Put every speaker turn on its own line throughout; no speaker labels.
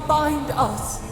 bind us.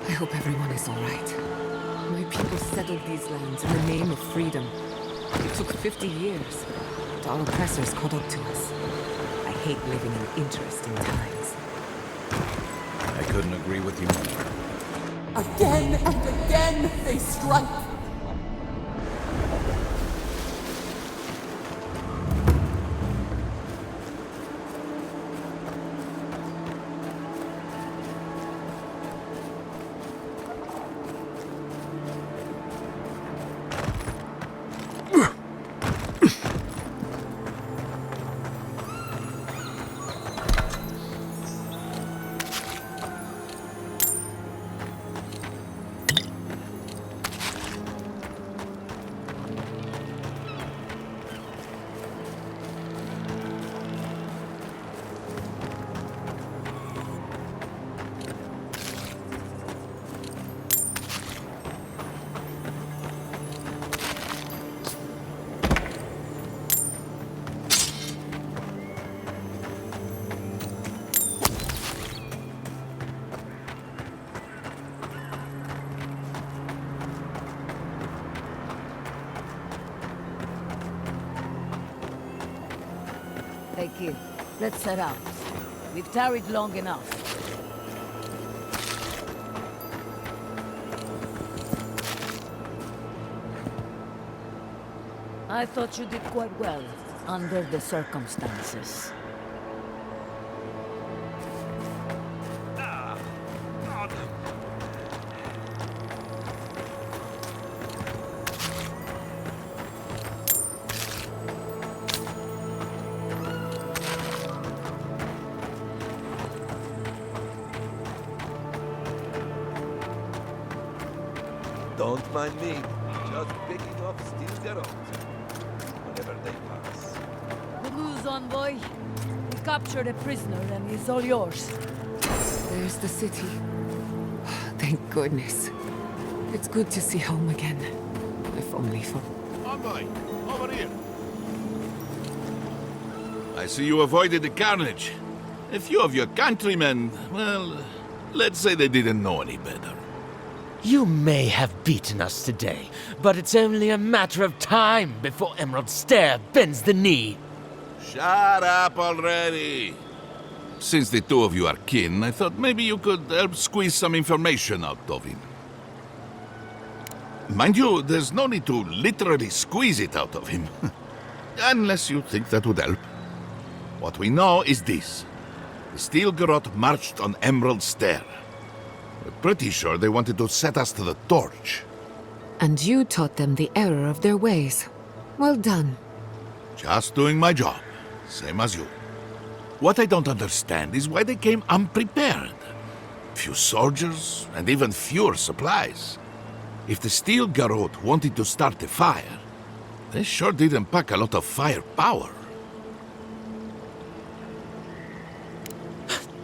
I hope everyone is all right. My people settled these lands in the name of freedom. It took 50 years, but our oppressors caught up to us. I hate living in interesting times.
I couldn't agree with you more.
Again and again they strike.
Hey kid, let's set out. We've tarried long enough. I thought you did quite well, under the circumstances.
Don't mind me. Just picking up steel garrots. Whenever they pass.
Good news, envoy. We captured a prisoner and he's all yours.
There's the city. Thank goodness. It's good to see home again. If only for...
Envoy, over here. I see you avoided the carnage. A few of your countrymen, well, let's say they didn't know any better.
You may have beaten us today, but it's only a matter of time before Emerald Stair bends the knee.
Shut up already! Since the two of you are kin, I thought maybe you could help squeeze some information out of him. Mind you, there's no need to literally squeeze it out of him. Unless you think that would help. What we know is this. The Steel Garrote marched on Emerald Stair. We're pretty sure they wanted to set us to the torch.
And you taught them the error of their ways. Well done.
Just doing my job, same as you. What I don't understand is why they came unprepared. Few soldiers, and even fewer supplies. If the Steel Garrote wanted to start a fire, they sure didn't pack a lot of firepower.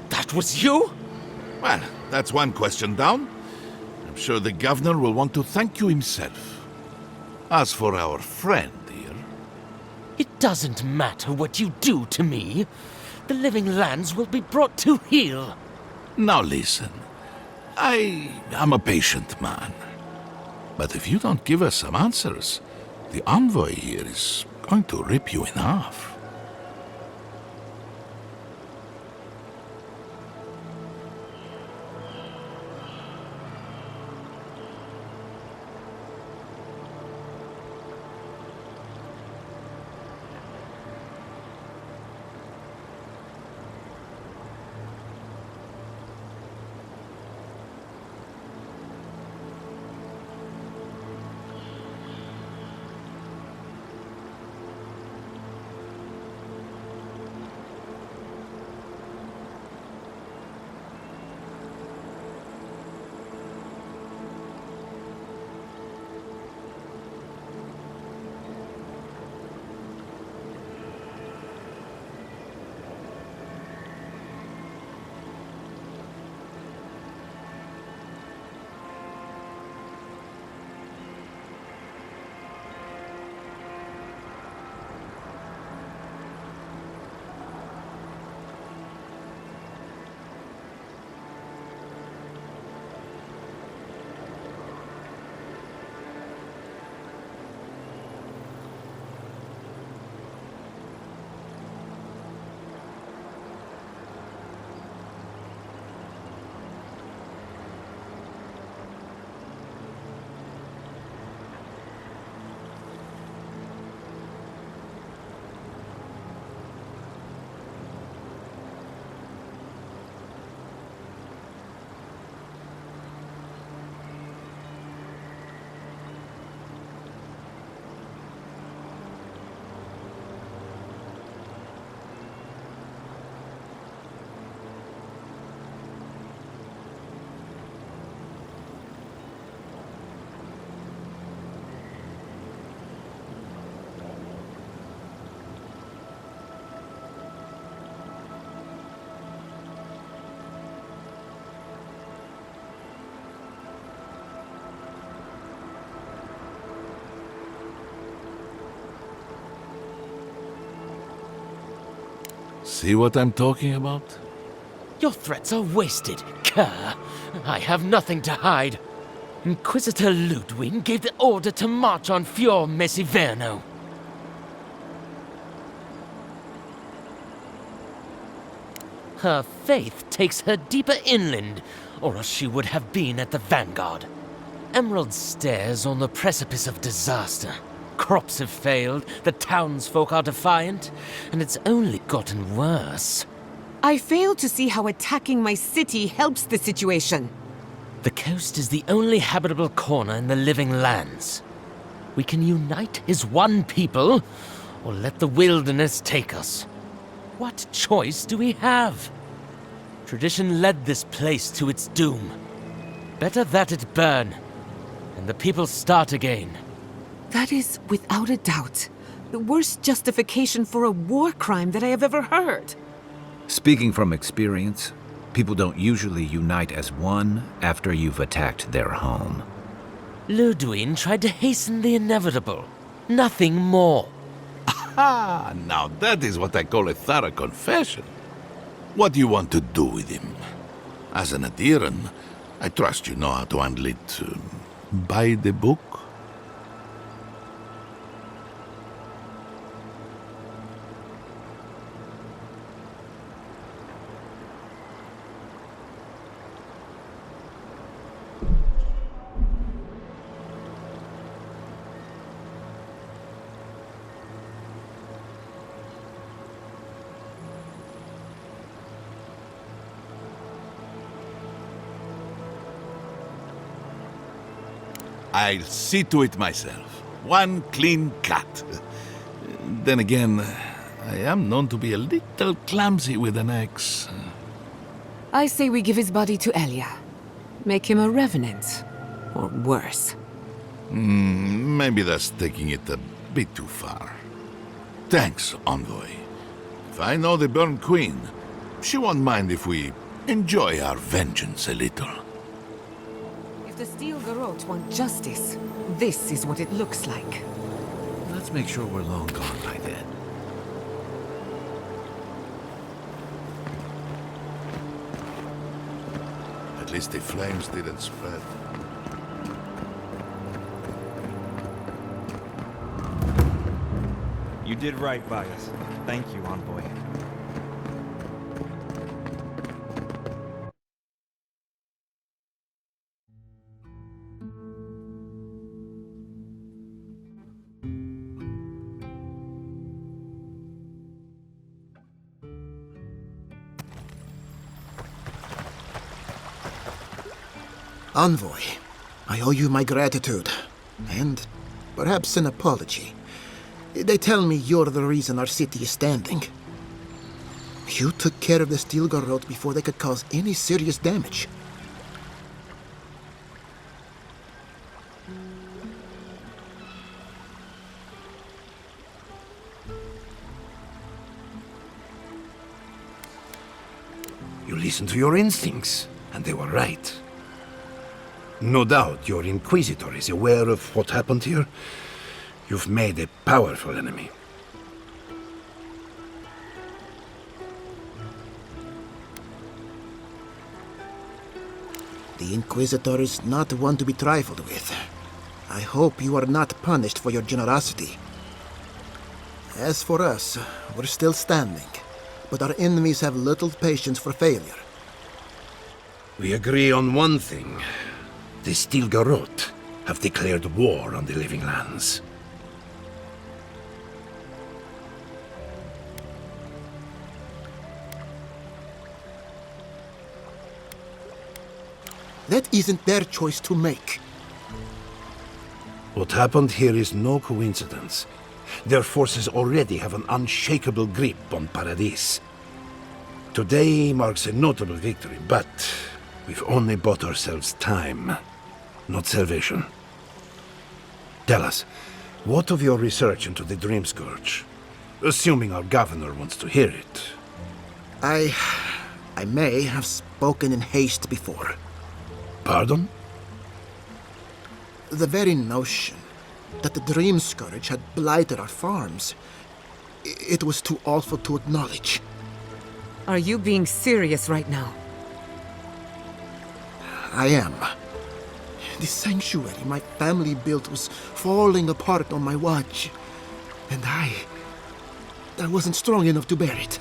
That was you?
Well, that's one question down. I'm sure the governor will want to thank you himself. As for our friend here...
It doesn't matter what you do to me. The living lands will be brought to heel.
Now listen, I am a patient man. But if you don't give us some answers, the envoy here is going to rip you in half. See what I'm talking about?
Your threats are wasted, Kerr. I have nothing to hide. Inquisitor Ludwig gave the order to march on Fior Mesiverno. Her faith takes her deeper inland, or else she would have been at the vanguard. Emerald stares on the precipice of disaster. Crops have failed, the townsfolk are defiant, and it's only gotten worse.
I fail to see how attacking my city helps the situation.
The coast is the only habitable corner in the living lands. We can unite as one people, or let the wilderness take us. What choice do we have? Tradition led this place to its doom. Better that it burn, and the people start again.
That is, without a doubt, the worst justification for a war crime that I have ever heard.
Speaking from experience, people don't usually unite as one after you've attacked their home.
Ludwig tried to hasten the inevitable. Nothing more.
Ah, now that is what I call a thorough confession. What do you want to do with him? As an adherent, I trust you know how to handle it by the book. I'll see to it myself. One clean cut. Then again, I am known to be a little clumsy with an axe.
I say we give his body to Elia. Make him a revenant. Or worse.
Maybe that's taking it a bit too far. Thanks, Envoy. If I know the Burnt Queen, she won't mind if we enjoy our vengeance a little.
If the Steel Garrote want justice, this is what it looks like.
Let's make sure we're long gone by then.
At least the flames didn't spread.
You did right by us. Thank you, Envoy.
Envoy, I owe you my gratitude, and perhaps an apology. They tell me you're the reason our city is standing. You took care of the Steel Garrote before they could cause any serious damage.
You listened to your instincts, and they were right. No doubt your Inquisitor is aware of what happened here. You've made a powerful enemy.
The Inquisitor is not one to be trifled with. I hope you are not punished for your generosity. As for us, we're still standing, but our enemies have little patience for failure.
We agree on one thing. The Steel Garrote have declared war on the living lands.
That isn't their choice to make.
What happened here is no coincidence. Their forces already have an unshakable grip on Paradis. Today marks a notable victory, but we've only bought ourselves time, not salvation. Tell us, what of your research into the Dream Scourge? Assuming our governor wants to hear it.
I may have spoken in haste before.
Pardon?
The very notion that the Dream Scourge had blighted our farms, it was too awful to acknowledge.
Are you being serious right now?
I am. The sanctuary my family built was falling apart on my watch. And I wasn't strong enough to bear it.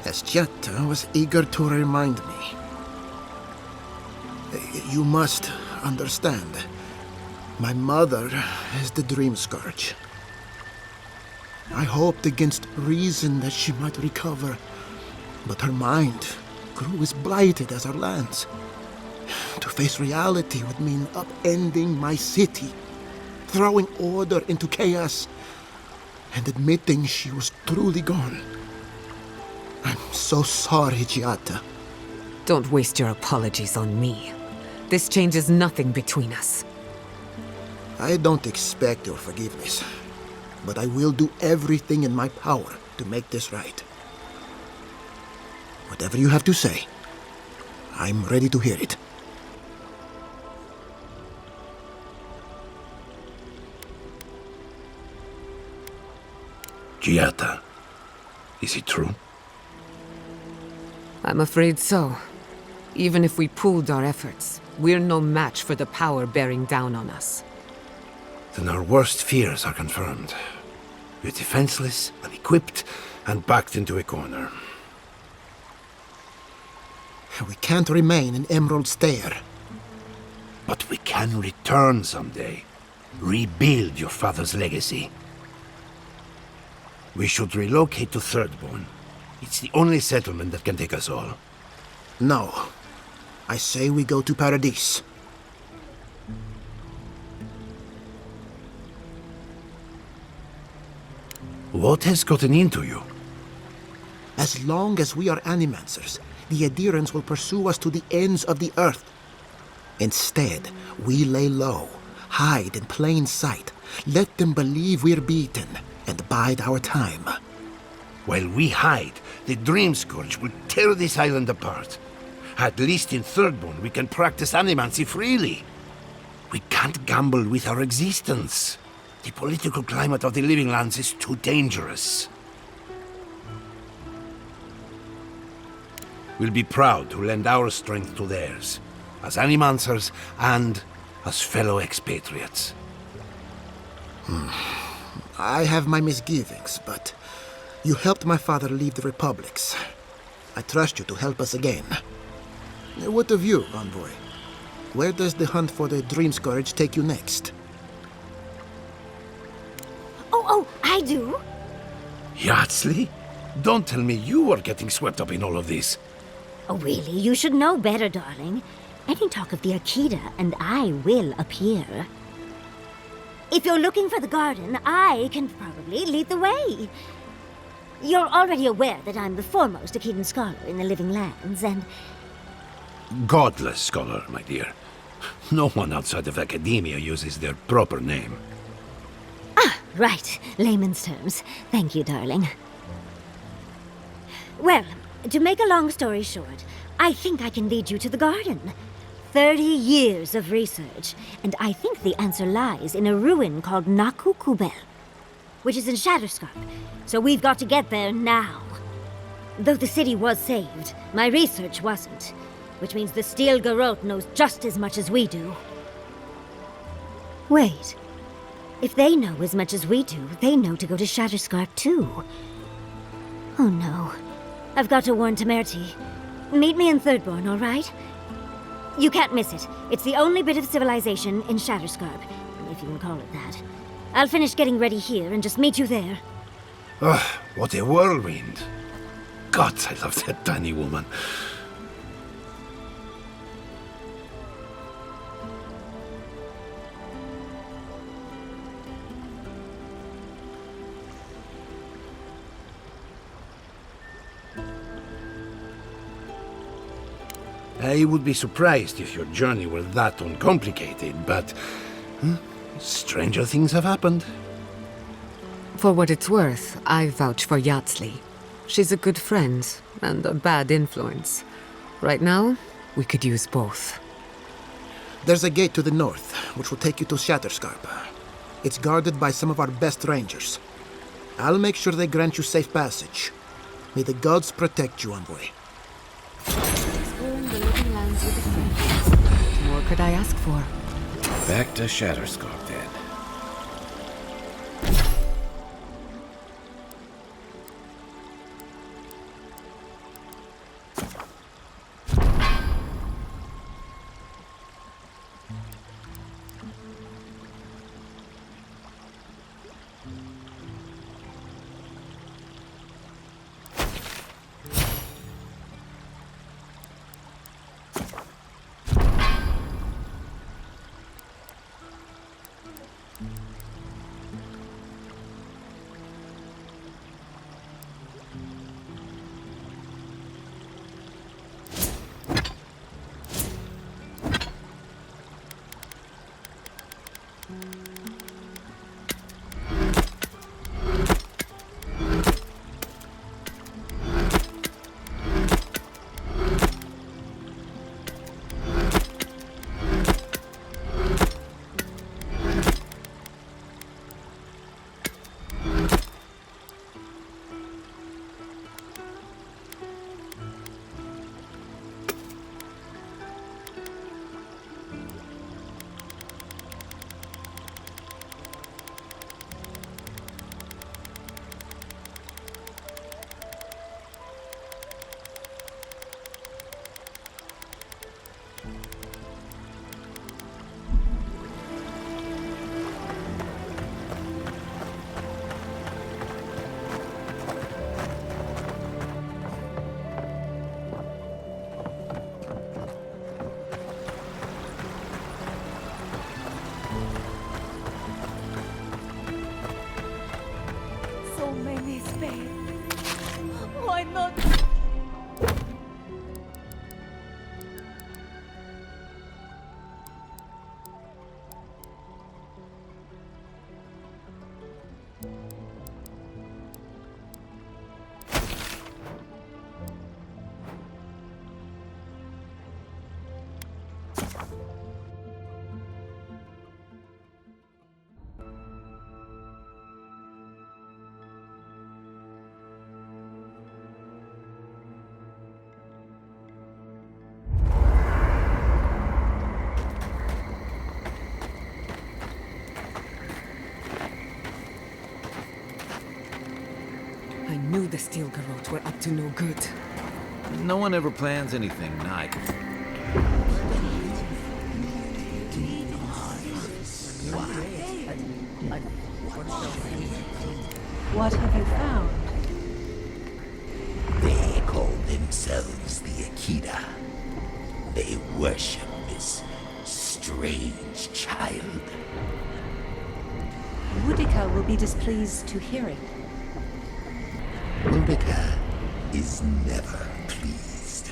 As Jetta was eager to remind me. You must understand. My mother is the Dream Scourge. I hoped against reason that she might recover, but her mind grew as blighted as our lands. To face reality would mean upending my city, throwing order into chaos, and admitting she was truly gone. I'm so sorry, Giata.
Don't waste your apologies on me. This changes nothing between us.
I don't expect your forgiveness, but I will do everything in my power to make this right. Whatever you have to say, I'm ready to hear it.
Giata, is it true?
I'm afraid so. Even if we pooled our efforts, we're no match for the power bearing down on us.
Then our worst fears are confirmed. We're defenseless, unequipped, and backed into a corner.
We can't remain in Emerald Stair.
But we can return someday. Rebuild your father's legacy. We should relocate to Thirdborn. It's the only settlement that can take us all.
No. I say we go to Paradise.
What has gotten into you?
As long as we are Animancers, the adherents will pursue us to the ends of the earth. Instead, we lay low, hide in plain sight, let them believe we're beaten, and bide our time.
While we hide, the Dream Scourge will tear this island apart. At least in Thirdborn, we can practice animancy freely. We can't gamble with our existence. The political climate of the Living Lands is too dangerous. We'll be proud to lend our strength to theirs, as Animancers and as fellow expatriates.
I have my misgivings, but you helped my father leave the Republics. I trust you to help us again. What of you, Envoy? Where does the hunt for the Dream Scourge take you next?
Oh, I do.
Yardsley? Don't tell me you are getting swept up in all of this.
Oh, really? You should know better, darling. Any talk of the Akita, and I will appear. If you're looking for the garden, I can probably lead the way. You're already aware that I'm the foremost Akitan scholar in the Living Lands, and...
Godless scholar, my dear. No one outside of academia uses their proper name.
Ah, right. Layman's terms. Thank you, darling. Well, to make a long story short, I think I can lead you to the garden. 30 years of research, and I think the answer lies in a ruin called Naku Kubel, which is in Shatterscarp, so we've got to get there now. Though the city was saved, my research wasn't, which means the Steel Garrote knows just as much as we do. Wait. If they know as much as we do, they know to go to Shatterscarp too. Oh no. I've got to warn Temerity. Meet me in Thirdborn, all right? You can't miss it. It's the only bit of civilization in Shatterscarp, if you can call it that. I'll finish getting ready here and just meet you there.
Ugh, what a whirlwind. God, I love that tiny woman. I would be surprised if your journey were that uncomplicated, but stranger things have happened.
For what it's worth, I vouch for Yardsley. She's a good friend and a bad influence. Right now, we could use both.
There's a gate to the north, which will take you to Shatterscarp. It's guarded by some of our best rangers. I'll make sure they grant you safe passage. May the gods protect you, envoy.
Exploring the living lands with a friend. What more could I ask for?
Back to Shatterscarp, then.
So many spades. Why not?
I knew the Steel Garrote were up to no good.
No one ever plans anything nice.
What have you found?
They call themselves the Akita. They worship this strange child.
Boudica will be displeased to hear it.
Boudica is never pleased.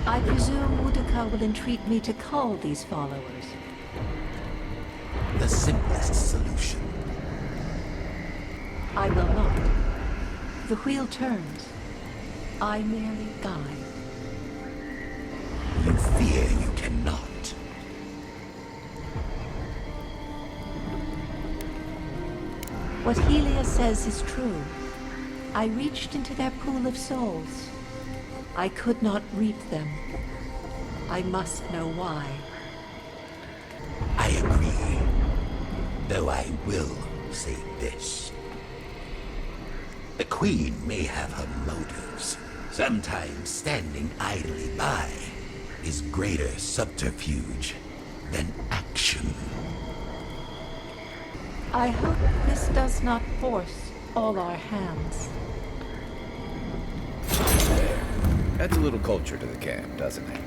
I presume Boudica will entreat me to cull these followers.
The simplest solution.
I will not. The wheel turns. I merely guide.
You fear you cannot.
What Helia says is true. I reached into their pool of souls. I could not reap them. I must know why.
I agree. Though I will say this. The Queen may have her motives. Sometimes standing idly by is greater subterfuge than action.
I hope this does not force all our hands.
Adds a little culture to the camp, doesn't it?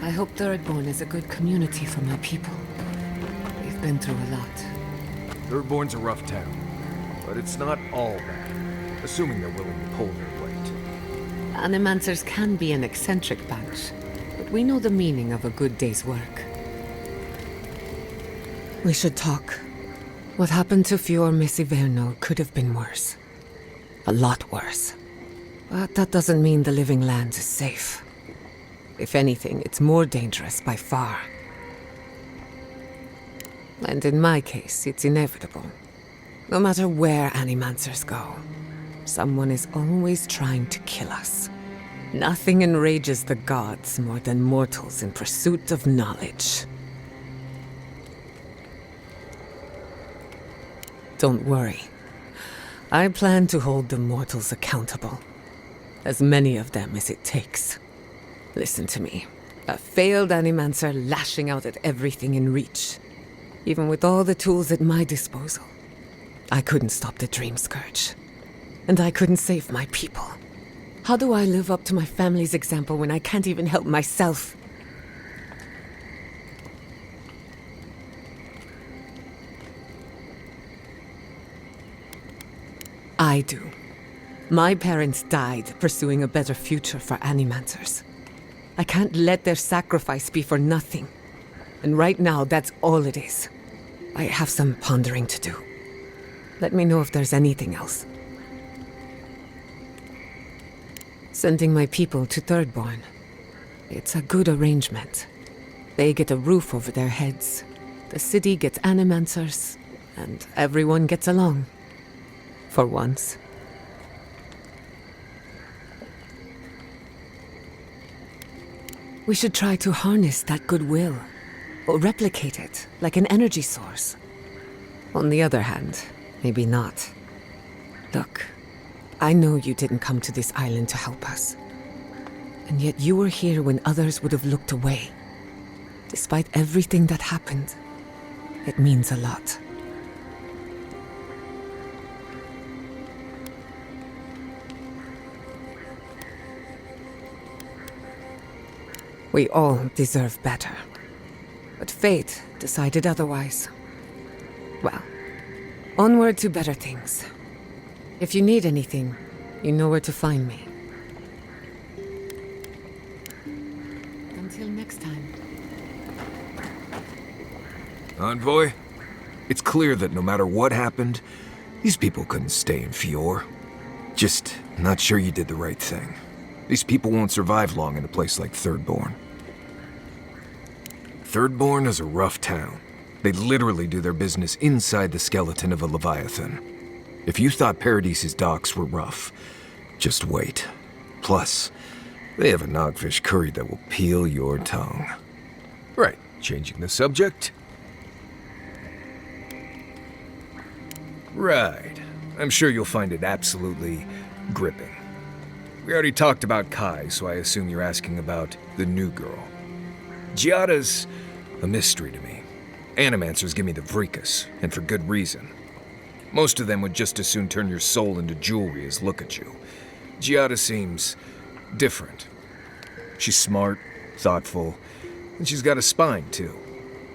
I hope Thirdborn is a good community for my people. We've been through a lot.
Thirdborn's a rough town, but it's not all bad, assuming they're willing to pull their weight.
Animancers can be an eccentric bunch, but we know the meaning of a good day's work. We should talk. What happened to Fior Messiverno could have been worse. A lot worse. But that doesn't mean the living lands is safe. If anything, it's more dangerous by far. And in my case, it's inevitable. No matter where Animancers go, someone is always trying to kill us. Nothing enrages the gods more than mortals in pursuit of knowledge. Don't worry. I plan to hold the mortals accountable. As many of them as it takes. Listen to me. A failed Animancer lashing out at everything in reach. Even with all the tools at my disposal. I couldn't stop the Dream Scourge. And I couldn't save my people. How do I live up to my family's example when I can't even help myself? I do. My parents died pursuing a better future for Animancers. I can't let their sacrifice be for nothing. And right now, that's all it is. I have some pondering to do. Let me know if there's anything else. Sending my people to Thirdborn. It's a good arrangement. They get a roof over their heads. The city gets Animancers, and everyone gets along. For once. We should try to harness that goodwill, or replicate it, like an energy source. On the other hand, maybe not. Look, I know you didn't come to this island to help us. And yet you were here when others would have looked away. Despite everything that happened, it means a lot. We all deserve better. But fate decided otherwise. Well, onward to better things. If you need anything, you know where to find me. Until next time.
Envoy, it's clear that no matter what happened, these people couldn't stay in Fior. Just not sure you did the right thing. These people won't survive long in a place like Thirdborn. Thirdborn is a rough town. They literally do their business inside the skeleton of a Leviathan. If you thought Paradise's docks were rough, just wait. Plus, they have a nogfish curry that will peel your tongue. Right, changing the subject? Right. I'm sure you'll find it absolutely gripping. We already talked about Kai, so I assume you're asking about the new girl. Giada's a mystery to me. Animancers give me the vricus, and for good reason. Most of them would just as soon turn your soul into jewelry as look at you. Giada seems different. She's smart, thoughtful, and she's got a spine, too.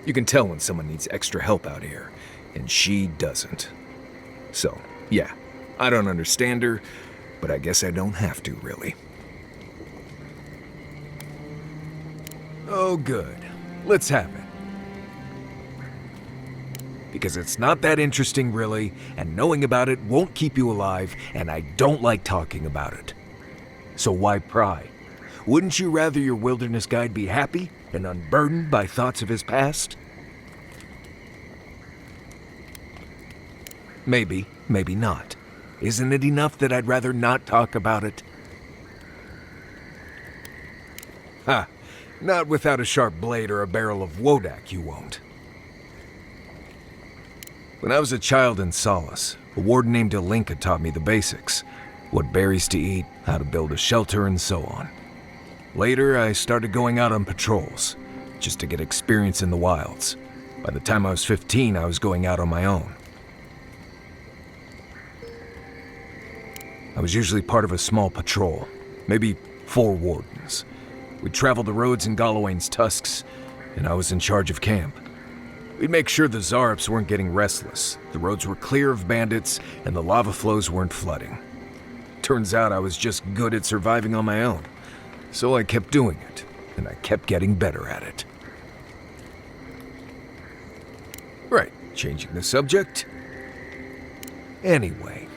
You can tell when someone needs extra help out here, and she doesn't. So, yeah, I don't understand her, but I guess I don't have to, really. Oh, good. Let's have it. Because it's not that interesting, really, and knowing about it won't keep you alive, and I don't like talking about it. So why pry? Wouldn't you rather your wilderness guide be happy and unburdened by thoughts of his past? Maybe, maybe not. Isn't it enough that I'd rather not talk about it? Ha! Not without a sharp blade or a barrel of Wodak, you won't. When I was a child in Solace, a warden named Alinka taught me the basics. What berries to eat, how to build a shelter, and so on. Later, I started going out on patrols, just to get experience in the wilds. By the time I was 15, I was going out on my own. I was usually part of a small patrol, maybe 4 wardens. We'd travel the roads in Galawain's tusks, and I was in charge of camp. We'd make sure the Zarops weren't getting restless, the roads were clear of bandits, and the lava flows weren't flooding. Turns out I was just good at surviving on my own. So I kept doing it, and I kept getting better at it. Right, changing the subject. Anyway,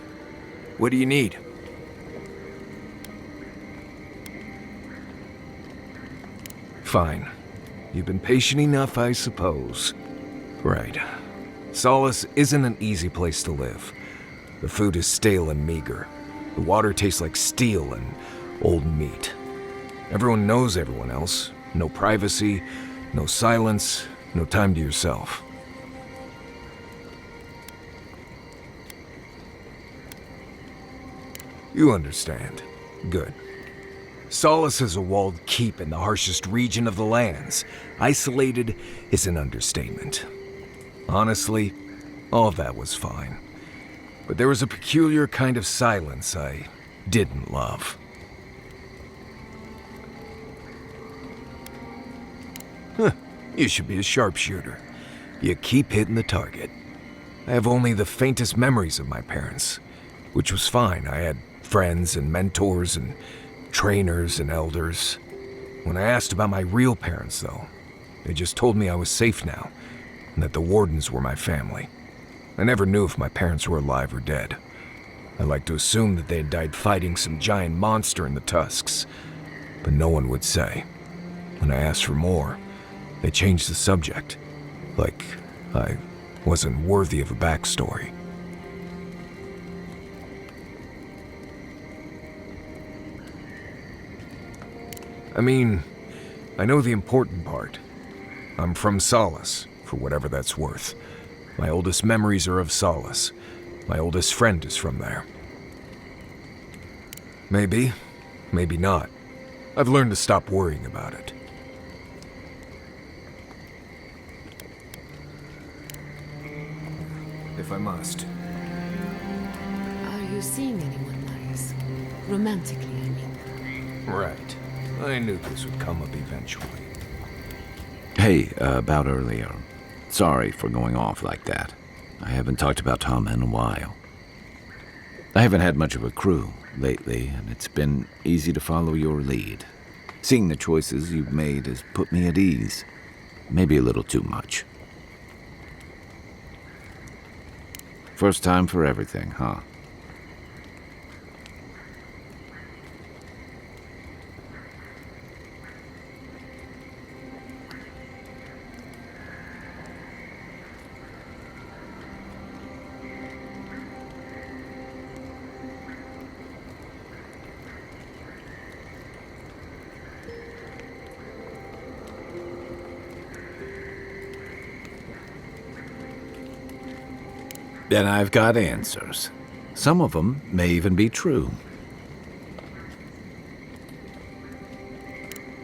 what do you need? Fine. You've been patient enough, I suppose. Right. Solace isn't an easy place to live. The food is stale and meager. The water tastes like steel and old meat. Everyone knows everyone else. No privacy, no silence, no time to yourself. You understand. Good. Solace is a walled keep in the harshest region of the lands. Isolated is an understatement. Honestly, all of that was fine. But there was a peculiar kind of silence I didn't love. Huh, you should be a sharpshooter. You keep hitting the target. I have only the faintest memories of my parents, which was fine. I had friends and mentors and trainers and elders. When I asked about my real parents, though, they just told me I was safe now, and that the wardens were my family. I never knew if my parents were alive or dead. I like to assume that they had died fighting some giant monster in the Tusks, but no one would say. When I asked for more, they changed the subject, like I wasn't worthy of a backstory. I mean, I know the important part. I'm from Solace, for whatever that's worth. My oldest memories are of Solace. My oldest friend is from there. Maybe, maybe not. I've learned to stop worrying about it. If I must.
Are you seeing anyone, Marius? Romantically, I mean.
Right. I knew this would come up eventually.
Hey, about earlier. Sorry for going off like that. I haven't talked about Tom in a while. I haven't had much of a crew lately, and it's been easy to follow your lead. Seeing the choices you've made has put me at ease. Maybe a little too much. First time for everything, huh? And I've got answers. Some of them may even be true.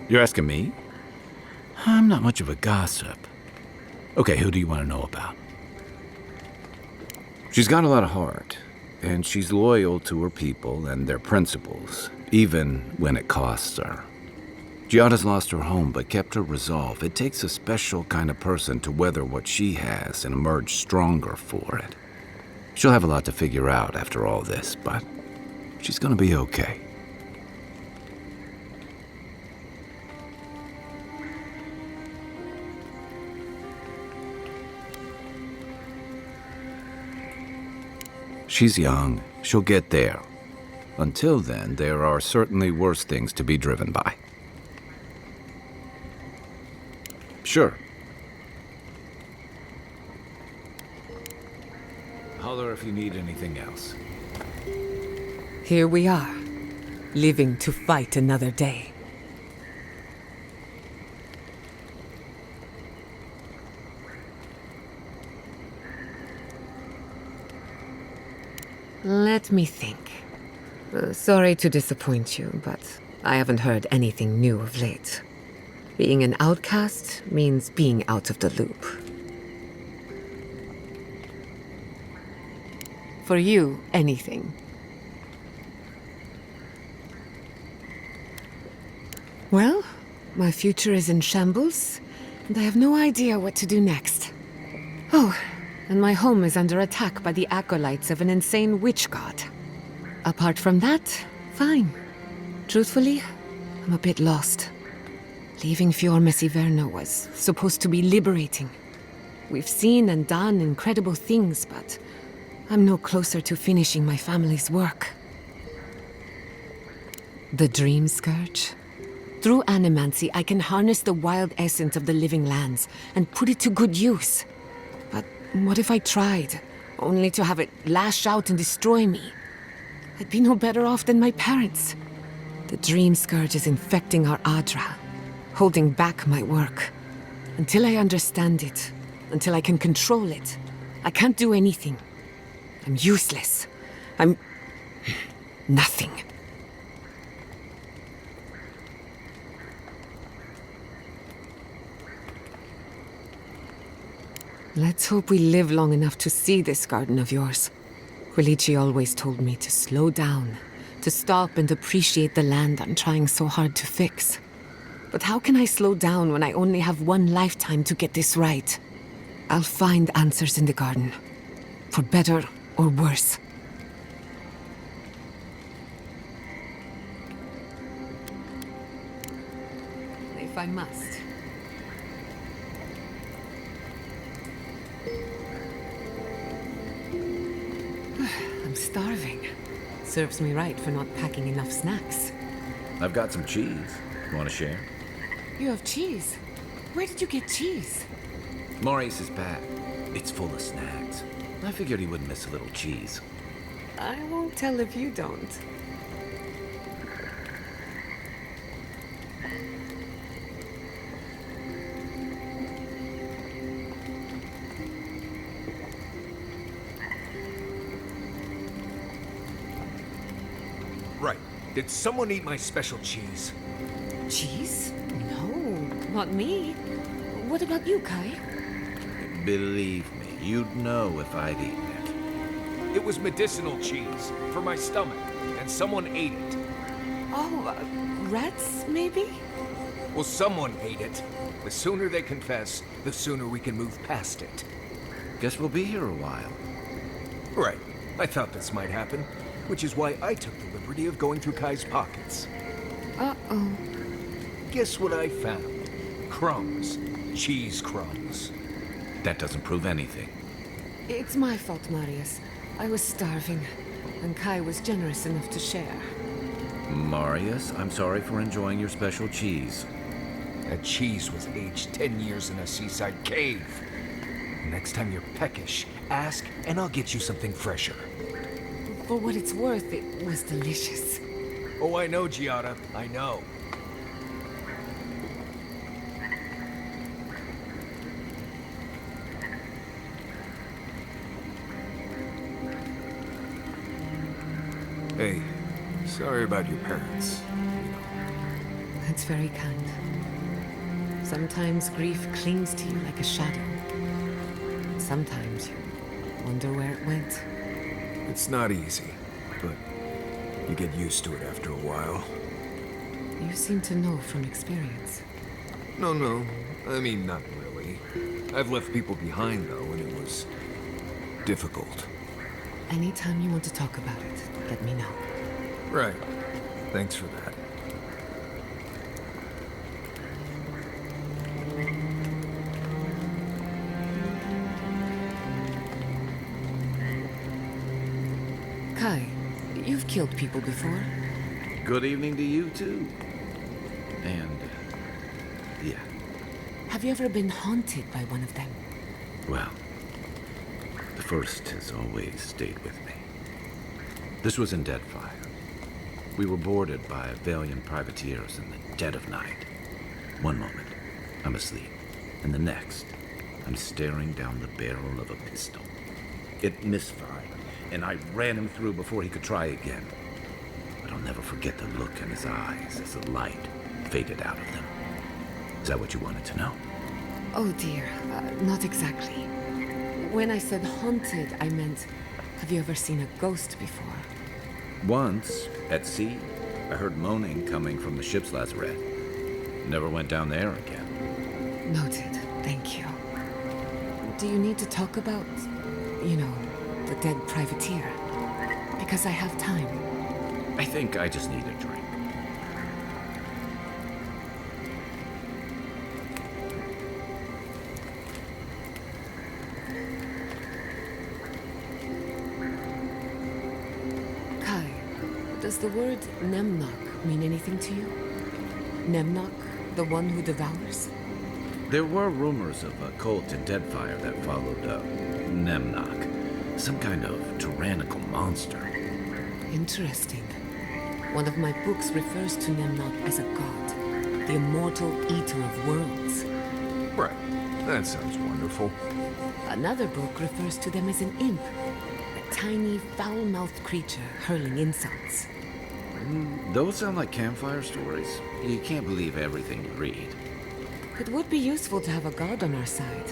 You're asking me? I'm not much of a gossip. Okay, who do you want to know about? She's got a lot of heart, and she's loyal to her people and their principles, even when it costs her. Giada's lost her home, but kept her resolve. It takes a special kind of person to weather what she has and emerge stronger for it. She'll have a lot to figure out after all this, but she's gonna be okay. She's young. She'll get there. Until then, there are certainly worse things to be driven by. Sure. Holler if you need anything else.
Here we are, living to fight another day. Let me think. Sorry to disappoint you, but I haven't heard anything new of late. Being an outcast means being out of the loop. For you, anything. Well, my future is in shambles, and I have no idea what to do next. Oh, and my home is under attack by the acolytes of an insane witch god. Apart from that, fine. Truthfully, I'm a bit lost. Leaving Fior Messiverno was supposed to be liberating. We've seen and done incredible things, but I'm no closer to finishing my family's work. The Dream Scourge? Through animancy, I can harness the wild essence of the living lands and put it to good use. But what if I tried, only to have it lash out and destroy me? I'd be no better off than my parents. The Dream Scourge is infecting our Adra, holding back my work. Until I understand it, until I can control it, I can't do anything. I'm useless. I'm nothing. Let's hope we live long enough to see this garden of yours. Quilici always told me to slow down, to stop and appreciate the land I'm trying so hard to fix. But how can I slow down when I only have one lifetime to get this right? I'll find answers in the garden, for better or worse. If I must. I'm starving. Serves me right for not packing enough snacks.
I've got some cheese. You want to share?
You have cheese? Where did you get cheese?
Maurice's pack. It's full of snacks. I figured he wouldn't miss a little cheese.
I won't tell if you don't.
Right. Did someone eat my special cheese?
Cheese? No, not me. What about you, Kai?
Believe me, you'd know if I'd eaten it.
It was medicinal cheese for my stomach, and someone ate it.
Oh, rats, maybe?
Well, someone ate it. The sooner they confess, the sooner we can move past it.
Guess we'll be here a while.
Right. I thought this might happen, which is why I took the liberty of going through Kai's pockets.
Uh-oh.
Guess what I found? Crumbs. Cheese crumbs.
That doesn't prove anything.
It's my fault, Marius. I was starving, and Kai was generous enough to share.
Marius, I'm sorry for enjoying your special cheese.
That cheese was aged 10 years in a seaside cave. Next time you're peckish, ask, and I'll get you something fresher.
For what it's worth, it was delicious.
Oh, I know, Giada. I know. Hey, sorry about your parents.
That's very kind. Sometimes grief clings to you like a shadow. Sometimes you wonder where it went.
It's not easy, but you get used to it after a while.
You seem to know from experience.
No. I mean, not really. I've left people behind, though, and it was difficult.
Anytime you want to talk about it, let me know.
Right. Thanks for that.
Kai, you've killed people before.
Good evening to you, too. And, yeah.
Have you ever been haunted by one of them?
Well, the first has always stayed with me. This was in Deadfire. We were boarded by valiant privateers in the dead of night. One moment, I'm asleep, and the next, I'm staring down the barrel of a pistol. It misfired, and I ran him through before he could try again. But I'll never forget the look in his eyes as the light faded out of them. Is that what you wanted to know?
Oh dear, not exactly. When I said haunted, I meant, have you ever seen a ghost before?
Once, at sea, I heard moaning coming from the ship's lazarette. Never went down there again.
Noted, thank you. Do you need to talk about, you know, the dead privateer? Because I have time.
I think I just need a drink.
Kai, does the word Nemnok mean anything to you? Nemnok, the one who devours?
There were rumors of a cult in Deadfire that followed Nemnok. Some kind of tyrannical monster.
Interesting. One of my books refers to Nemnok as a god, the immortal eater of worlds.
Right. That sounds wonderful.
Another book refers to them as an imp, a tiny, foul-mouthed creature hurling insults.
Those sound like campfire stories. You can't believe everything you read.
It would be useful to have a god on our side,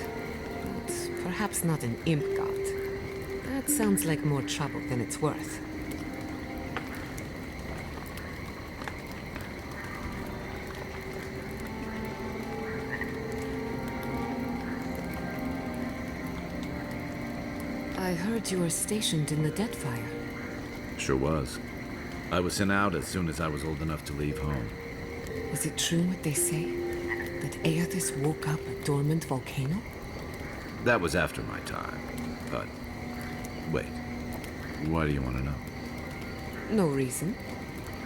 but perhaps not an imp god. That sounds like more trouble than it's worth. I heard you were stationed in the Deadfire.
Sure was. I was sent out as soon as I was old enough to leave home.
Is it true what they say? That Aethys woke up a dormant volcano?
That was after my time. But wait. Why do you want to know?
No reason.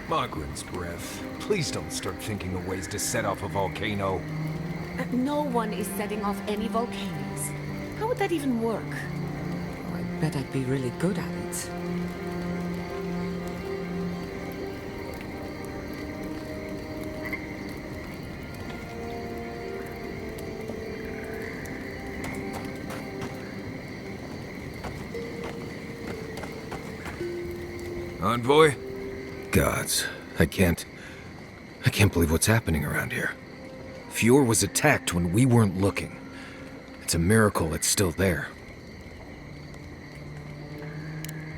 Mogren's breath. Please don't start thinking of ways to set off a volcano.
No one is setting off any volcanoes. How would that even work? Oh, I bet I'd be really good at it.
Envoy? Gods, I can't believe what's happening around here. Fjord was attacked when we weren't looking. It's a miracle it's still there.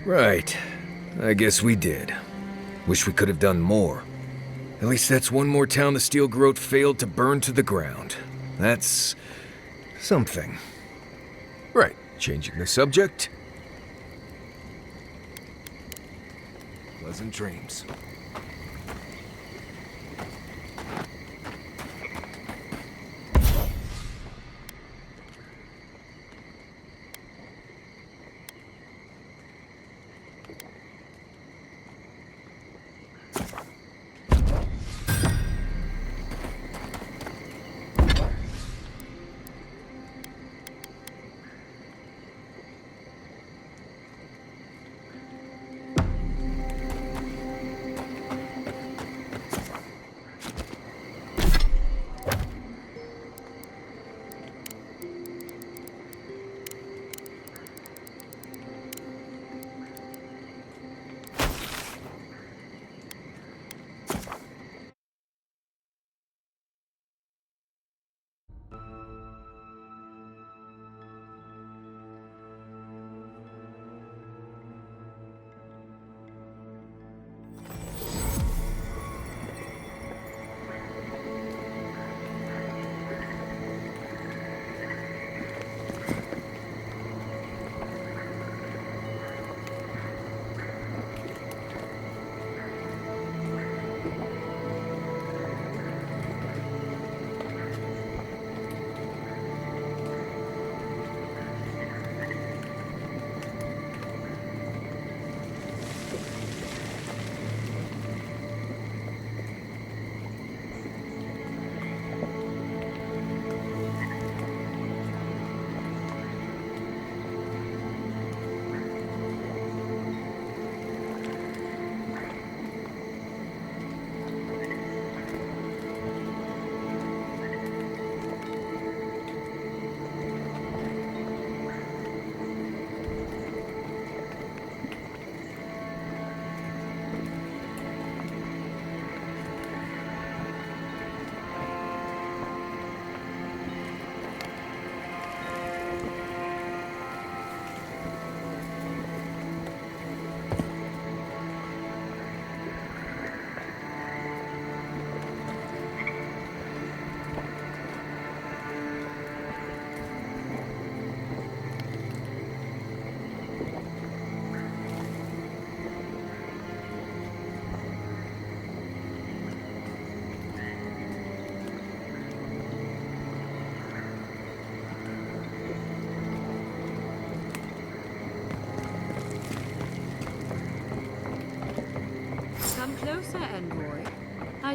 Right. I guess we did. Wish we could have done more. At least that's one more town the Steel Garrote failed to burn to the ground. That's something. Right. Changing the subject. Pleasant dreams.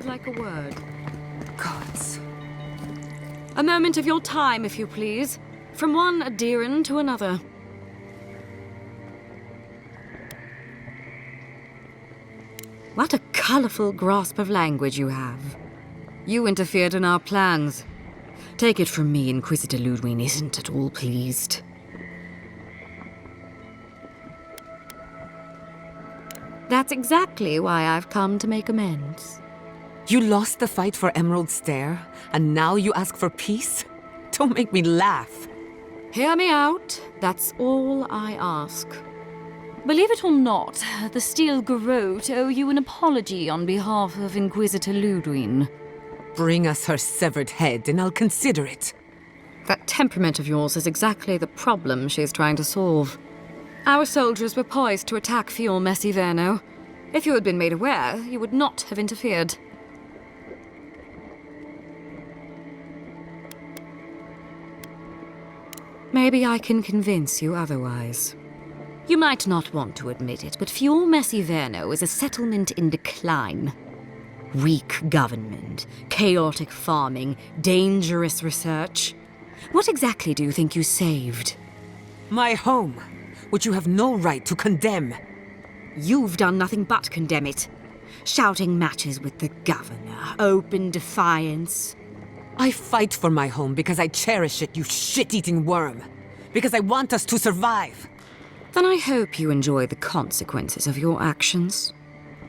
I'd like a word. Gods. A moment of your time, if you please. From one Adiran to another. What a colorful grasp of language you have. You interfered in our plans. Take it from me, Inquisitor Ludwig isn't at all pleased. That's exactly why I've come to make amends.
You lost the fight for Emerald Stair, and now you ask for peace? Don't make me laugh.
Hear me out. That's all I ask. Believe it or not, the Steel Garrote owe you an apology on behalf of Inquisitor Ludwig.
Bring us her severed head, and I'll consider it.
That temperament of yours is exactly the problem she's trying to solve. Our soldiers were poised to attack Fior Messiverno. If you had been made aware, you would not have interfered. Maybe I can convince you otherwise. You might not want to admit it, but Fior Messiverno is a settlement in decline. Weak government, chaotic farming, dangerous research. What exactly do you think you saved?
My home, which you have no right to condemn.
You've done nothing but condemn it. Shouting matches with the governor, open defiance.
I fight for my home because I cherish it, you shit-eating worm. Because I want us to survive.
Then I hope you enjoy the consequences of your actions.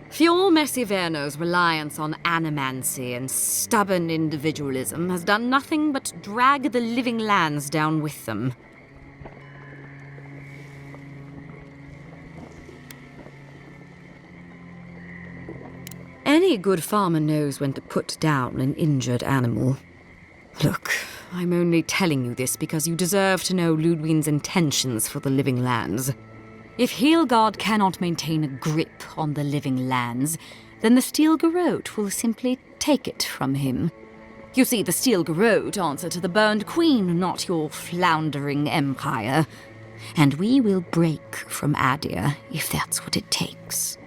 Fior Messiverno's reliance on animancy and stubborn individualism has done nothing but drag the living lands down with them. Any good farmer knows when to put down an injured animal. Look, I'm only telling you this because you deserve to know Ludwig's intentions for the living lands. If Heelgard cannot maintain a grip on the living lands, then the Steel Garrote will simply take it from him. You see, the Steel Garrote answer to the Burned Queen, not your floundering empire. And we will break from Adir if that's what it takes.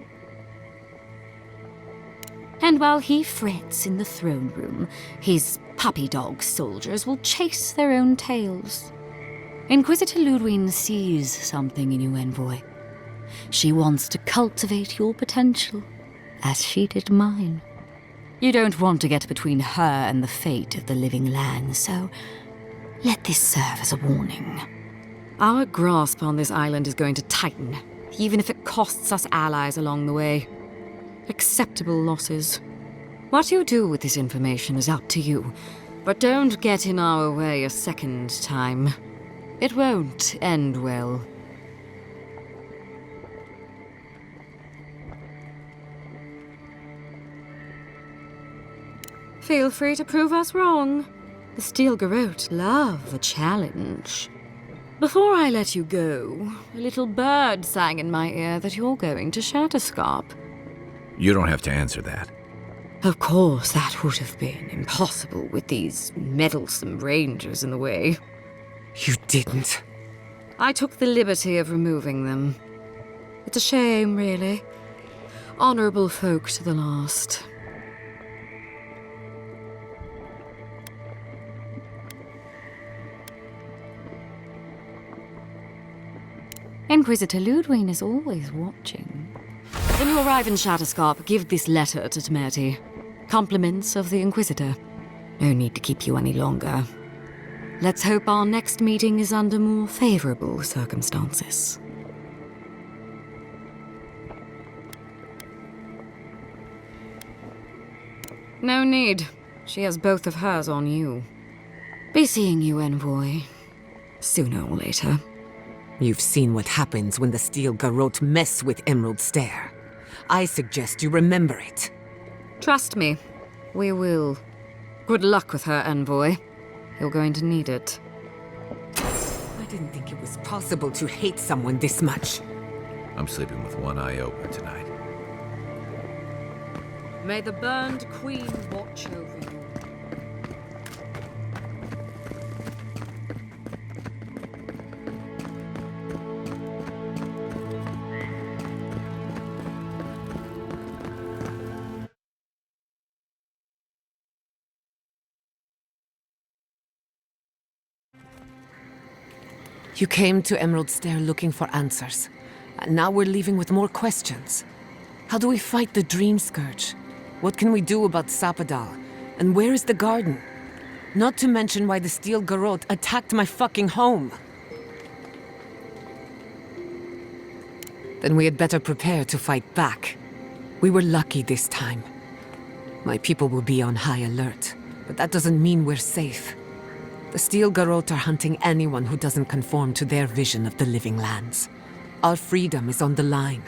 And while he frets in the throne room, his puppy dog soldiers will chase their own tails. Inquisitor Ludwig sees something in you, Envoy. She wants to cultivate your potential, as she did mine. You don't want to get between her and the fate of the living land, so let this serve as a warning. Our grasp on this island is going to tighten, even if it costs us allies along the way. Acceptable losses. What you do with this information is up to you, but don't get in our way a second time. It won't end well. Feel free to prove us wrong. The Steel Garrote love a challenge. Before I let you go, a little bird sang in my ear that you're going to Shatterscarp.
You don't have to answer that.
Of course, that would have been impossible with these meddlesome rangers in the way.
You didn't.
I took the liberty of removing them. It's a shame, really. Honorable folk to the last. Inquisitor Ludwig is always watching. When you arrive in Shatterscarp, give this letter to Temerity. Compliments of the Inquisitor. No need to keep you any longer. Let's hope our next meeting is under more favorable circumstances. No need. She has both of hers on you. Be seeing you, Envoy. Sooner or later.
You've seen what happens when the Steel Garrote mess with Emerald Stair. I suggest you remember it.
Trust me, we will. Good luck with her, Envoy. You're going to need it.
I didn't think it was possible to hate someone this much.
I'm sleeping with one eye open tonight.
May the Burned Queen watch over you.
You came to Emerald Stair looking for answers, and now we're leaving with more questions. How do we fight the Dream Scourge? What can we do about Sapadal? And where is the garden? Not to mention why the Steel Garrote attacked my fucking home. Then we had better prepare to fight back. We were lucky this time. My people will be on high alert, but that doesn't mean we're safe. The Steel Garrote are hunting anyone who doesn't conform to their vision of the living lands. Our freedom is on the line.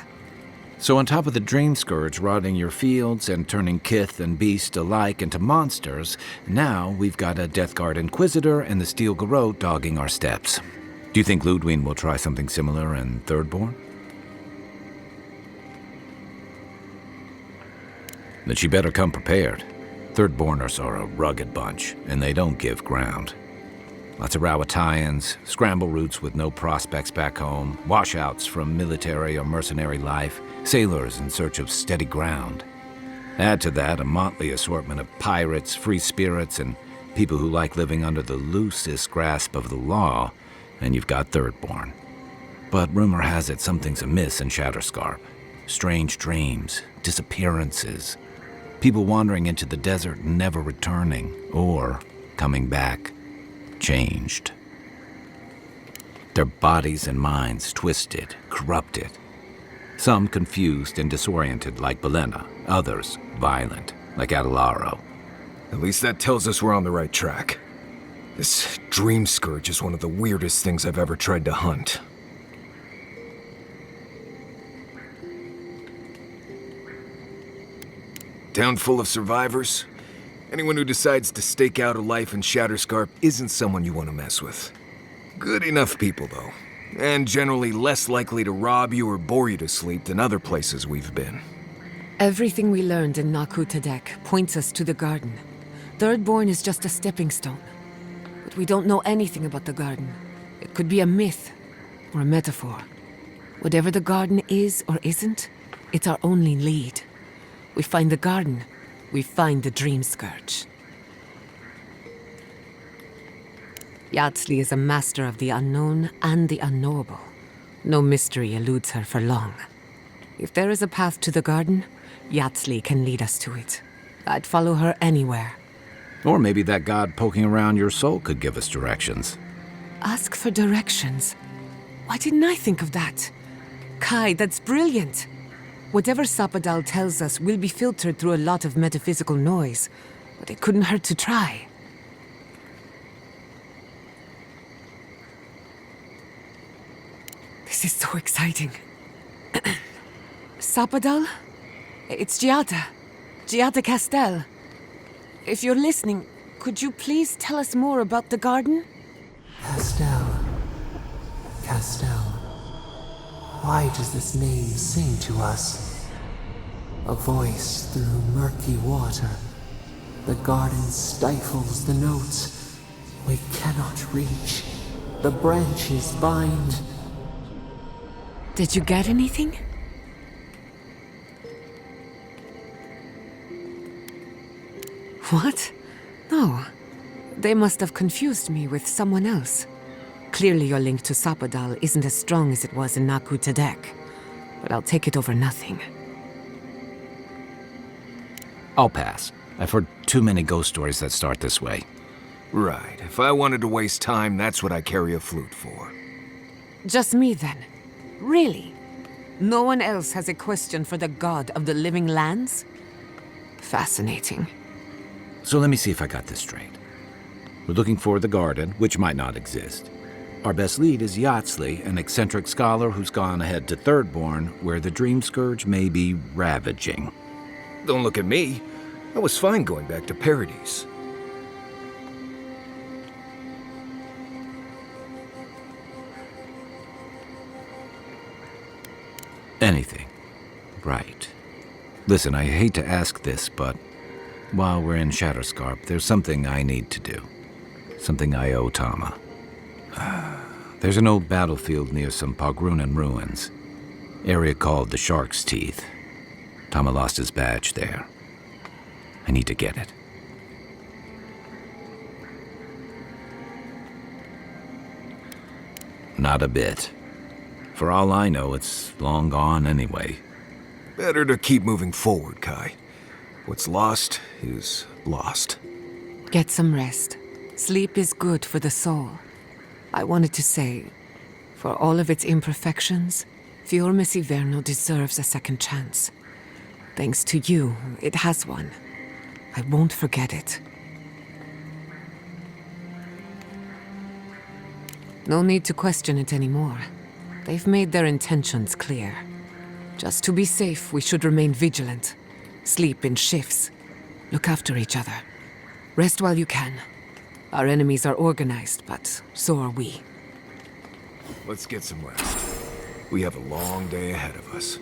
So on top of the Dream Scourge rotting your fields and turning kith and beast alike into monsters, now we've got a Death Guard Inquisitor and the Steel Garrote dogging our steps. Do you think Ludwig will try something similar in Thirdborn? Then she better come prepared. Thirdborners are a rugged bunch, and they don't give ground. Lots of Rawatayans, scramble routes with no prospects back home, washouts from military or mercenary life, sailors in search of steady ground. Add to that a motley assortment of pirates, free spirits, and people who like living under the loosest grasp of the law, and you've got Thirdborn. But rumor has it something's amiss in Shatterscarp. Strange dreams, disappearances, people wandering into the desert and never returning, or coming back changed. Their bodies and minds twisted, corrupted. Some confused and disoriented like Belena, others violent like Adelaro.
At least that tells us we're on the right track. This Dream Scourge is one of the weirdest things I've ever tried to hunt. Town full of survivors. Anyone who decides to stake out a life in Shatterscarp isn't someone you want to mess with. Good enough people, though. And generally less likely to rob you or bore you to sleep than other places we've been.
Everything we learned in Naku Tadek points us to the garden. Thirdborn is just a stepping stone. But we don't know anything about the garden. It could be a myth or a metaphor. Whatever the garden is or isn't, it's our only lead. We find the garden, we find the Dream Scourge. Yardsley is a master of the unknown and the unknowable. No mystery eludes her for long. If there is a path to the garden, Yardsley can lead us to it. I'd follow her anywhere.
Or maybe that god poking around your soul could give us directions.
Ask for directions. Why didn't I think of that? Kai, that's brilliant. Whatever Sapadal tells us will be filtered through a lot of metaphysical noise, but it couldn't hurt to try. This is so exciting. Sapadal? It's Giada Castell. If you're listening, could you please tell us more about the garden?
Castell. Why does this name sing to us? A voice through murky water. The garden stifles the notes. We cannot reach. The branches bind.
Did you get anything? What? No. They must have confused me with someone else. Clearly your link to Sapadal isn't as strong as it was in Naku Tadek, but I'll take it over nothing.
I'll pass. I've heard too many ghost stories that start this way.
Right. If I wanted to waste time, that's what I carry a flute for.
Just me then? Really? No one else has a question for the god of the living lands? Fascinating.
So let me see if I got this straight. We're looking for the garden, which might not exist. Our best lead is Yardsley, an eccentric scholar who's gone ahead to Thirdborn, where the Dream Scourge may be ravaging.
Don't look at me. I was fine going back to Paradise.
Anything. Right. Listen, I hate to ask this, but while we're in Shatterscarp, there's something I need to do. Something I owe Tama. There's an old battlefield near some Pogrunan ruins. Area called the Shark's Teeth. Tama lost his badge there. I need to get it. Not a bit. For all I know, it's long gone anyway.
Better to keep moving forward, Kai. What's lost is lost.
Get some rest. Sleep is good for the soul. I wanted to say, for all of its imperfections, Fiorme Siverno deserves a second chance. Thanks to you, it has one. I won't forget it. No need to question it anymore. They've made their intentions clear. Just to be safe, we should remain vigilant. Sleep in shifts. Look after each other. Rest while you can. Our enemies are organized, but so are we.
Let's get some rest. We have a long day ahead of us.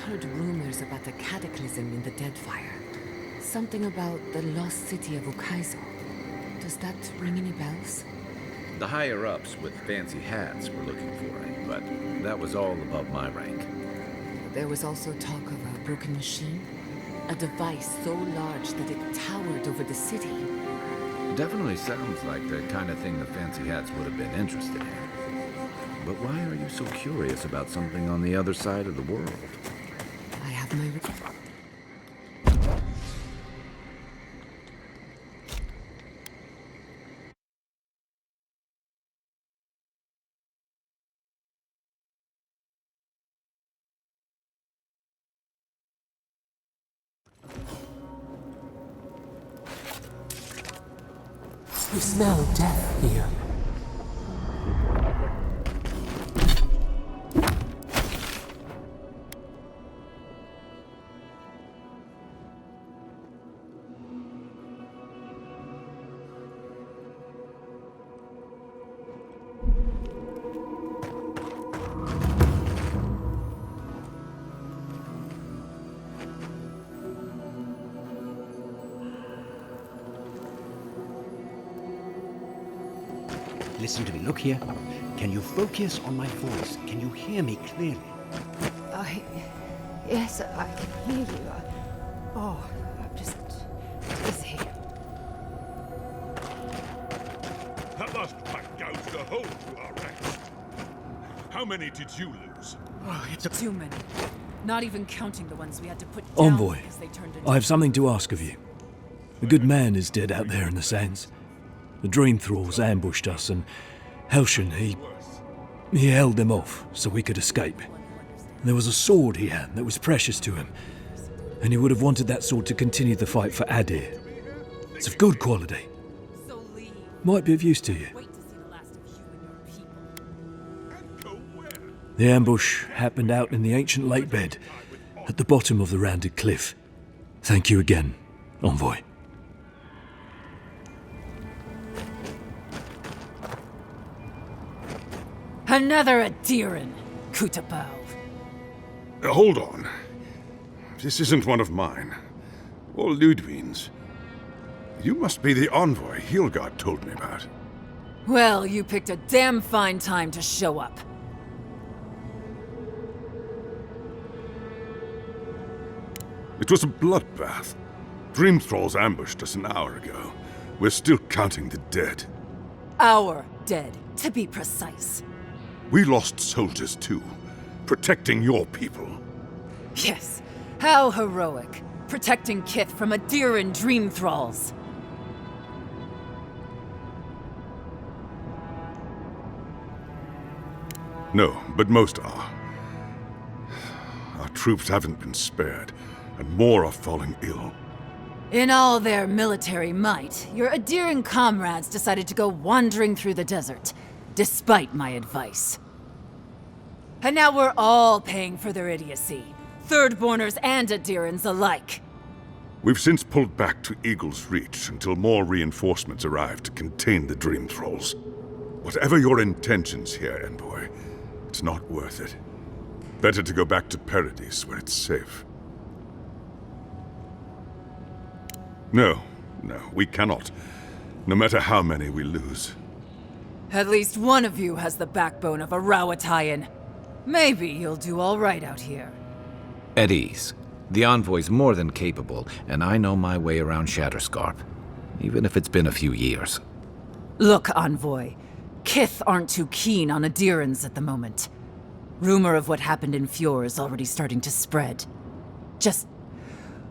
Heard rumors about the cataclysm in the Deadfire. Something about the lost city of Ukaizo. Does that ring any bells?
The higher-ups with fancy hats were looking for it, but that was all above my rank.
There was also talk of a broken machine. A device so large that it towered over the city.
Definitely sounds like the kind of thing the fancy hats would have been interested in. But why are you so curious about something on the other side of the world?
I have my...
You smell death here.
Listen to me. Look here. Can you focus on my voice? Can you hear me clearly?
Yes, I can hear you. I'm just dizzy.
That last pack gouged a hole through our ranks. How many did you lose?
It's too many. Not even counting the ones we had to put down
Envoy,
because they turned into...
I have something to ask of you. A good man is dead out there in the sands. The Dream Thralls ambushed us, and Helshin, he held them off so we could escape. There was a sword he had that was precious to him, and he would have wanted that sword to continue the fight for Adir. It's of good quality. Might be of use to you. The ambush happened out in the ancient lake bed, at the bottom of the rounded cliff. Thank you again, Envoy.
Another Adiran, Kutabao.
Hold on. This isn't one of mine. Or Ludwig's.
You must be the envoy Hilgard told me about.
Well, you picked a damn fine time to show up.
It was a bloodbath. Dream Thralls ambushed us an hour ago. We're still counting the dead.
Our dead, to be precise.
We lost soldiers too, protecting your people.
Yes, how heroic. Protecting Kith from Adiran Dream Thralls.
No, but most are. Our troops haven't been spared, and more are falling ill.
In all their military might, your Adiran comrades decided to go wandering through the desert, despite my advice. And now we're all paying for their idiocy. Thirdborners and Adirans alike.
We've since pulled back to Eagle's Reach until more reinforcements arrive to contain the Dream Thralls. Whatever your intentions here, Envoy, it's not worth it. Better to go back to Paradise, where it's safe. No, we cannot. No matter how many we lose.
At least one of you has the backbone of a Rawatayan. Maybe you'll do all right out here.
At ease. The envoy's more than capable, and I know my way around Shatterscarp, even if it's been a few years.
Look, Envoy. Kith aren't too keen on Adirans at the moment. Rumor of what happened in Fjord is already starting to spread. Just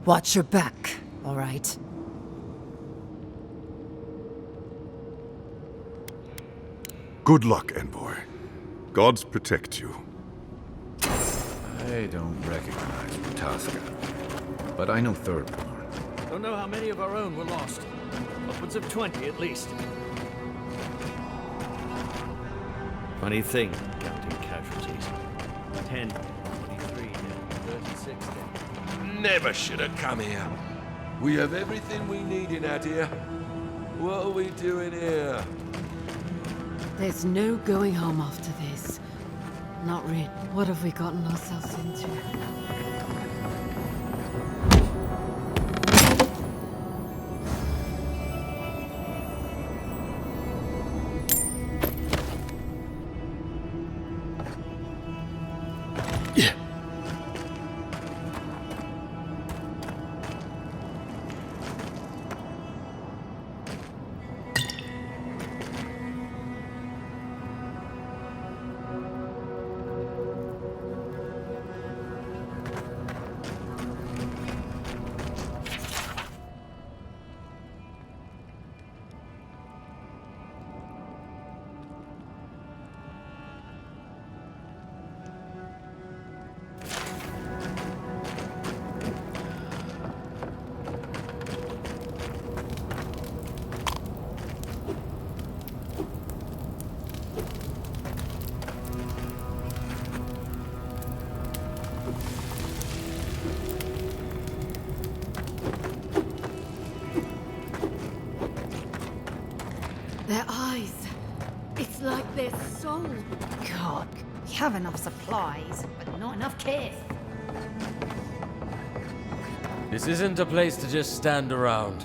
watch your back, all right?
Good luck, Envoy. Gods protect you.
I don't recognize Rataska, but I know Thirdborn.
Don't know how many of our own were lost. Upwards of 20 at least. Funny thing, counting casualties. 10, 23, 36 dead.
Never should have come here. We have everything we need in Adir. What are we doing here?
There's no going home after this. Not really. What have we gotten ourselves into? Their eyes. It's like their soul.
God, we have enough supplies, but not enough kith.
This isn't a place to just stand around.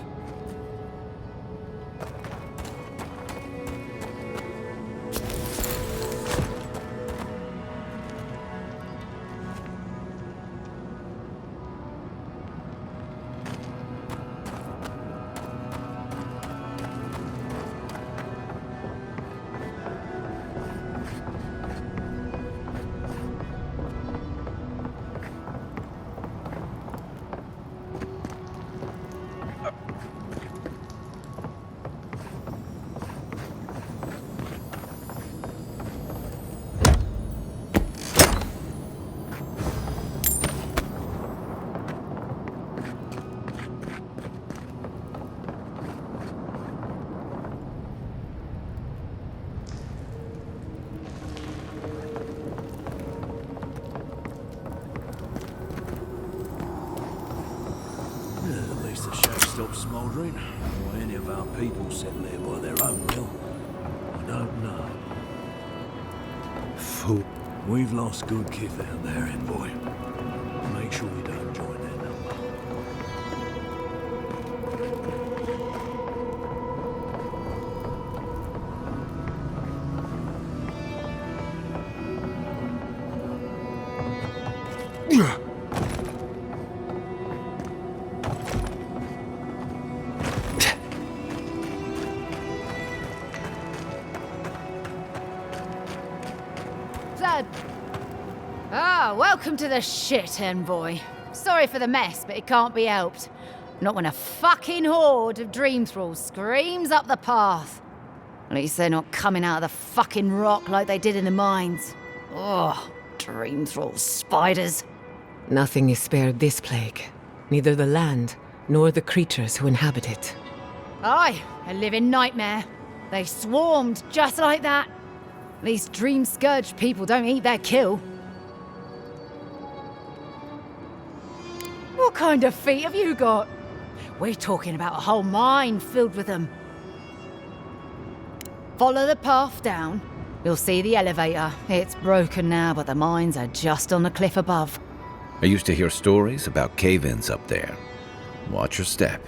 At least the shack stopped smouldering. Or any of our people sitting there by their own will. I don't know.
Fool.
We've lost good kith out there, Envoy. Make sure we don't join their number.
Dad! Ah, welcome to the shit, envoy. Sorry for the mess, but it can't be helped. Not when a fucking horde of dream thralls screams up the path. At least they're not coming out of the fucking rock like they did in the mines. Oh, dream thrall spiders.
Nothing is spared this plague. Neither the land, nor the creatures who inhabit it.
Aye, a living nightmare. They swarmed just like that. These dream scourge people don't eat their kill. What kind of feet have you got? We're talking about a whole mine filled with them. Follow the path down. You'll see the elevator. It's broken now, but the mines are just on the cliff above.
I used to hear stories about cave-ins up there. Watch your step.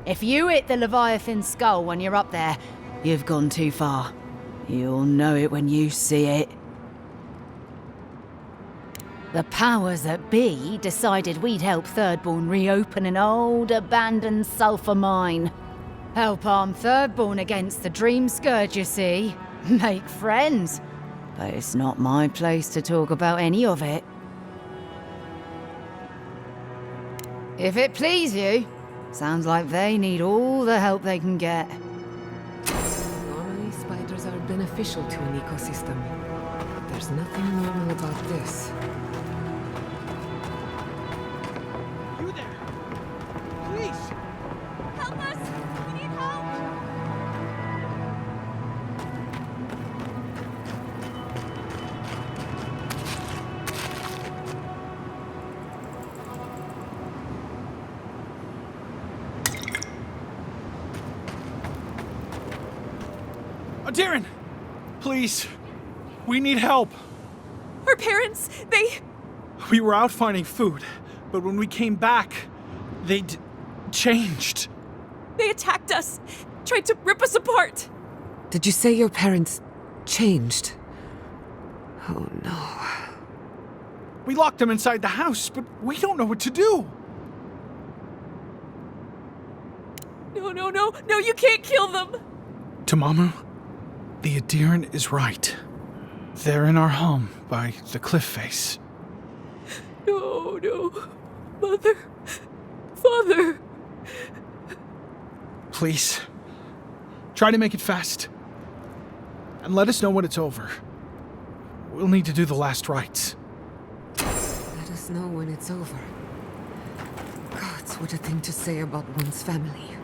If you hit the Leviathan skull when you're up there, you've gone too far. You'll know it when you see it. The powers that be decided we'd help Thirdborn reopen an old, abandoned sulfur mine. Help arm Thirdborn against the Dream Scourge, you see. Make friends. But it's not my place to talk about any of it. If it please you, sounds like they need all the help they can get.
Normally, spiders are beneficial to an ecosystem. But there's nothing normal about this.
You there! Please! Help us! We need help!
Darren! Please! We need help!
Our parents,
We were out finding food, but when we came back, they'd changed.
They attacked us! Tried to rip us apart!
Did you say your parents changed? Oh no.
We locked them inside the house, but we don't know what to do.
No, you can't kill them!
Tamamu, the Adiran is right. They're in our home by the cliff face.
No. Mother. Father.
Please, try to make it fast. And let us know when it's over. We'll need to do the last rites.
Let us know when it's over. Gods, what a thing to say about one's family.